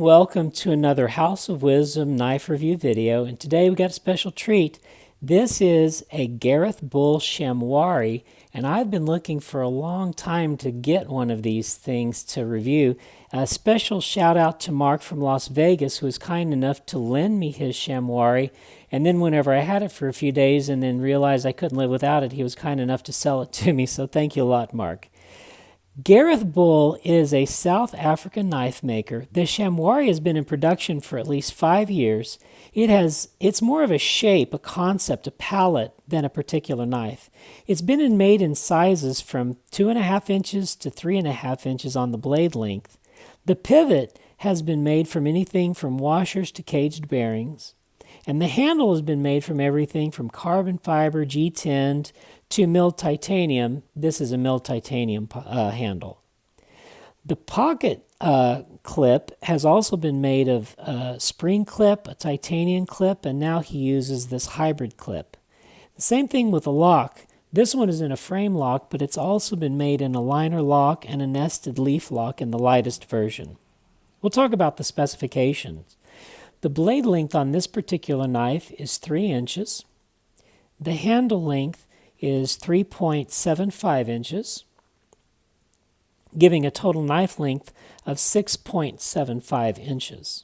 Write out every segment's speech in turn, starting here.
welcome to another House of Wisdom knife review video, and today we got a special treat. This is a Gareth Bull Shamwari, and I've been looking for a long time to get one of these things to review. A special shout out to Mark from Las Vegas, who was kind enough to lend me his Shamwari, and then whenever I had it for a few days and then realized I couldn't live without it, he was kind enough to sell it to me, so thank you a lot, Mark. Gareth Bull is a South African knife maker. The Shamwari has been in production for at least 5 years. It's more of a shape, a concept, a palette than a particular knife. It's been made in sizes from 2.5 inches to 3.5 inches on the blade length. The pivot has been made from anything from washers to caged bearings. And the handle has been made from everything from carbon fiber, G10, to milled titanium. This is a milled titanium handle. The pocket clip has also been made of a spring clip, a titanium clip, and now he uses this hybrid clip. The same thing with the lock. This one is in a frame lock, but it's also been made in a liner lock and a nested leaf lock in the lightest version. We'll talk about the specifications. The blade length on this particular knife is 3 inches. The handle length is 3.75 inches, giving a total knife length of 6.75 inches.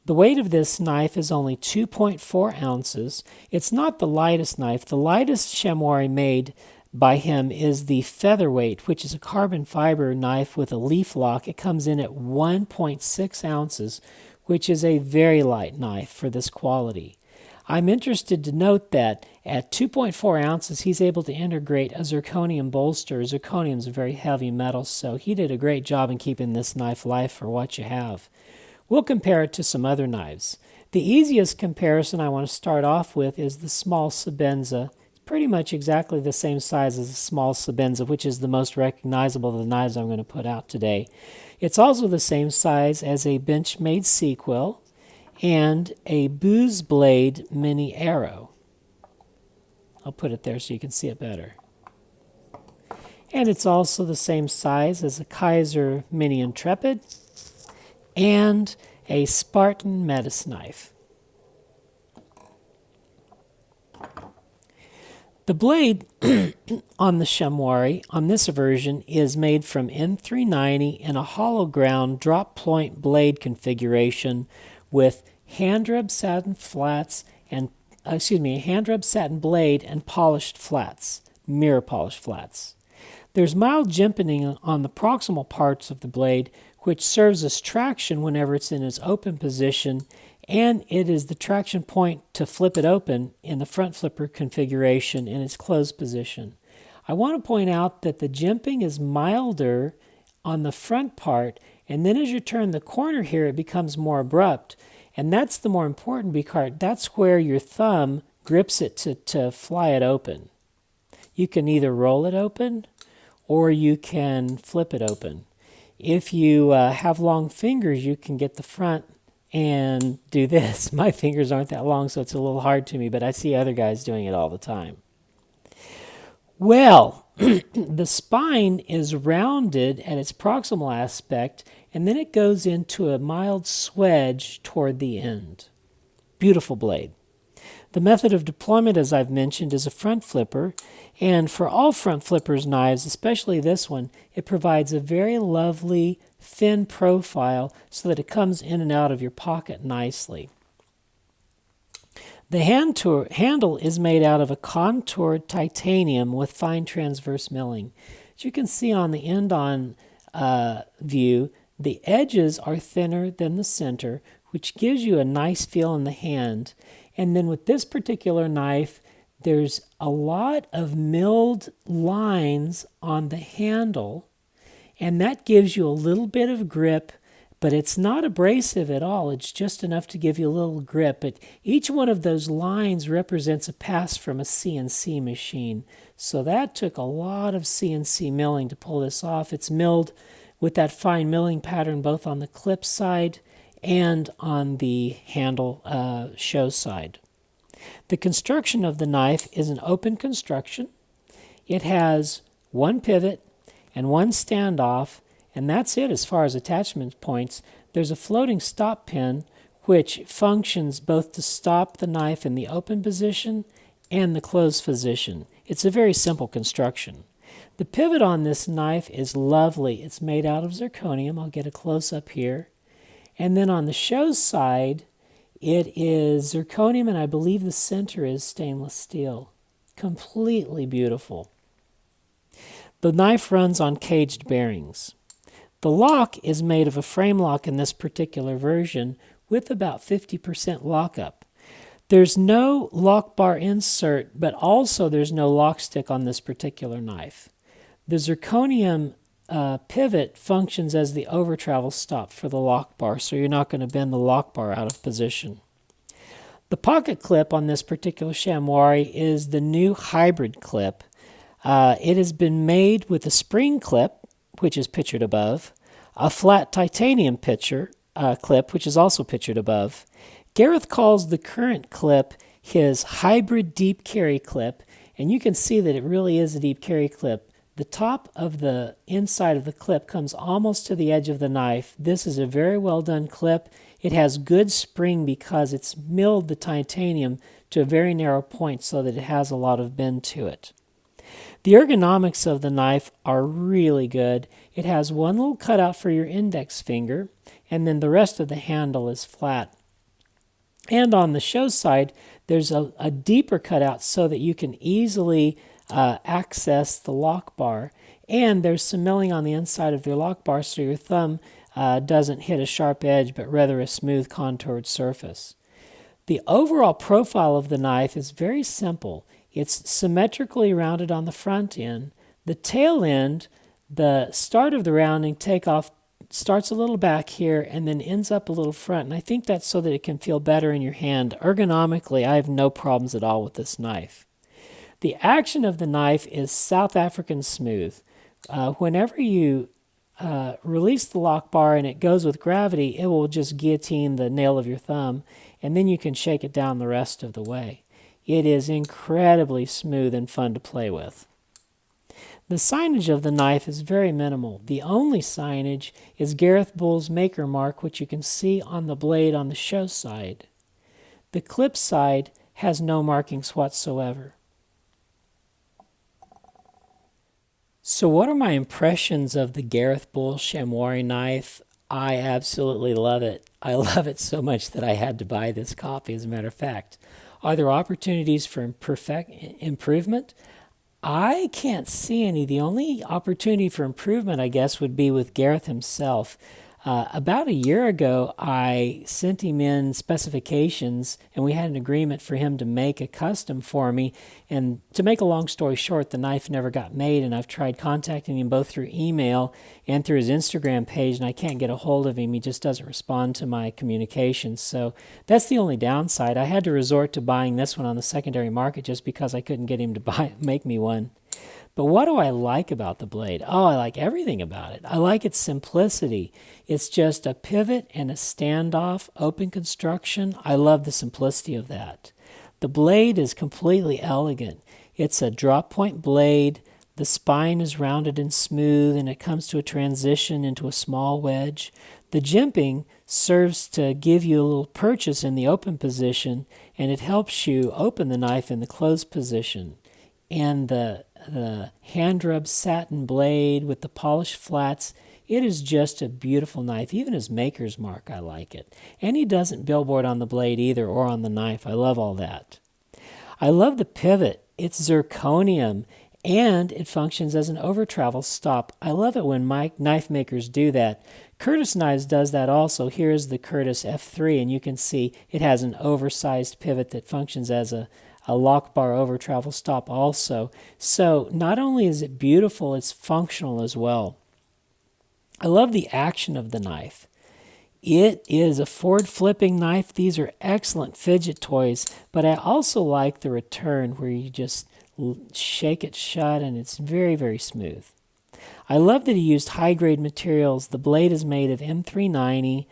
The weight of this knife is only 2.4 ounces. It's not the lightest knife. The lightest Shamwari made by him is the featherweight, which is a carbon fiber knife with a leaf lock. It comes in at 1.6 ounces, which is a very light knife for this quality. I'm interested to note that at 2.4 ounces, he's able to integrate a zirconium bolster. Zirconium is a very heavy metal, so he did a great job in keeping this knife light for what you have. We'll compare it to some other knives. The easiest comparison I want to start off with is the small Sebenza. It's pretty much exactly the same size as the small Sebenza, which is the most recognizable of the knives I'm going to put out today. It's also the same size as a Benchmade Sequel and a Booz Blade Mini Arrow. I'll put it there so you can see it better. And it's also the same size as a Kaiser Mini Intrepid and a Spartan Metis knife. The blade on the Shamwari on this version is made from M390 in a hollow ground drop point blade configuration with hand rubbed satin flats and hand rubbed satin blade and polished flats, mirror polished flats. There's mild jimping on the proximal parts of the blade, which serves as traction whenever it's in its open position, and it is the traction point to flip it open in the front flipper configuration in its closed position. I want to point out that the jimping is milder on the front part, and then as you turn the corner here, it becomes more abrupt. And that's the more important because that's where your thumb grips it to fly it open. You can either roll it open or you can flip it open. If you have long fingers, you can get the front and do this. My fingers aren't that long, so it's a little hard to me, but I see other guys doing it all the time. Well, the spine is rounded at its proximal aspect, and then it goes into a mild swedge toward the end. Beautiful blade. The method of deployment, as I've mentioned, is a front flipper, and for all front flippers knives, especially this one, it provides a very lovely thin profile so that it comes in and out of your pocket nicely. The handle is made out of a contoured titanium with fine transverse milling. As you can see on the end-on view, the edges are thinner than the center, which gives you a nice feel in the hand. And then with this particular knife, there's a lot of milled lines on the handle, and that gives you a little bit of grip, but it's not abrasive at all. It's just enough to give you a little grip. But each one of those lines represents a pass from a CNC machine. So that took a lot of CNC milling to pull this off. It's milled with that fine milling pattern both on the clip side and on the handle show side. The construction of the knife is an open construction. It has one pivot and one standoff, and that's it as far as attachment points. there's a floating stop pin which functions both to stop the knife in the open position and the closed position. It's a very simple construction. The pivot on this knife is lovely. It's made out of zirconium. I'll get a close-up here. And then on the show side, it is zirconium, and I believe the center is stainless steel. Completely beautiful. The knife runs on caged bearings. The lock is made of a frame lock in this particular version with about 50% lockup. There's no lock bar insert, but also there's no lock stick on this particular knife. The zirconium pivot functions as the over travel stop for the lock bar, so you're not going to bend the lock bar out of position. The pocket clip on this particular Shamwari is the new hybrid clip. It has been made with a spring clip, which is pictured above, a flat titanium clip, which is also pictured above. Gareth calls the current clip his hybrid deep carry clip, and you can see that it really is a deep carry clip. The top of the inside of the clip comes almost to the edge of the knife. This is a very well done clip. It has good spring because it's milled the titanium to a very narrow point so that it has a lot of bend to it. The ergonomics of the knife are really good. It has one little cutout for your index finger, and then the rest of the handle is flat. And on the show side, there's a deeper cutout so that you can easily access the lock bar. And there's some milling on the inside of your lock bar so your thumb doesn't hit a sharp edge, but rather a smooth contoured surface. The overall profile of the knife is very simple. It's symmetrically rounded on the front end. The tail end, the start of the rounding takeoff, starts a little back here and then ends up a little front. And I think that's so that it can feel better in your hand. Ergonomically, I have no problems at all with this knife. The action of the knife is South African smooth. Whenever you release the lock bar and it goes with gravity, it will just guillotine the nail of your thumb, and then you can shake it down the rest of the way. It is incredibly smooth and fun to play with. The signage of the knife is very minimal. The only signage is Gareth Bull's maker mark, which you can see on the blade on the show side. The clip side has no markings whatsoever. So what are my impressions of the Gareth Bull Shamwari knife? I absolutely love it. I love it so much that I had to buy this copy, as a matter of fact. Are there opportunities for improvement? I can't see any. The only opportunity for improvement, I guess, would be with Gareth himself. About a year ago, I sent him in specifications, and we had an agreement for him to make a custom for me. And to make a long story short, the knife never got made, and I've tried contacting him both through email and through his Instagram page, and I can't get a hold of him. He just doesn't respond to my communications. So that's the only downside. I had to resort to buying this one on the secondary market just because I couldn't get him to make me one. But what do I like about the blade? Oh, I like everything about it. I like its simplicity. It's just a pivot and a standoff, open construction. I love the simplicity of that. The blade is completely elegant. It's a drop point blade. The spine is rounded and smooth, and it comes to a transition into a small wedge. The jimping serves to give you a little purchase in the open position, and it helps you open the knife in the closed position. And the hand-rubbed satin blade with the polished flats, it is just a beautiful knife. Even his maker's mark, I like it. And he doesn't billboard on the blade either or on the knife. I love all that. I love the pivot. It's zirconium, and it functions as an over-travel stop. I love it when knife makers do that. Curtis Knives does that also. Here's the Curtis F3, and you can see it has an oversized pivot that functions as a lock bar over travel stop also. So not only is it beautiful, it's functional as well. I love the action of the knife. It is a forward flipping knife. These are excellent fidget toys, but I also like the return where you just shake it shut and it's very, very smooth. I love that he used high-grade materials. The blade is made of M390.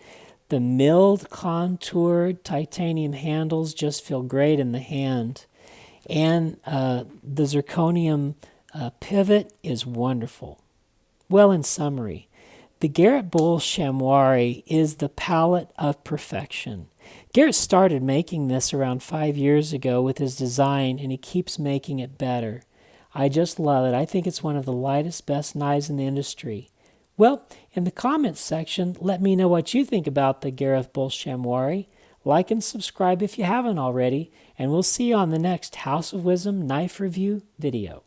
The milled, contoured titanium handles just feel great in the hand. And the zirconium pivot is wonderful. Well, in summary, The Gareth Bull Shamwari is the Pallet of Perfection. Gareth started making this around 5 years ago with his design, and he keeps making it better. I just love it. I think it's one of the lightest, best knives in the industry. Well, in the comments section, let me know what you think about the Gareth Bull Shamwari. Like and subscribe if you haven't already, and we'll see you on the next House of Wisdom Knife Review video.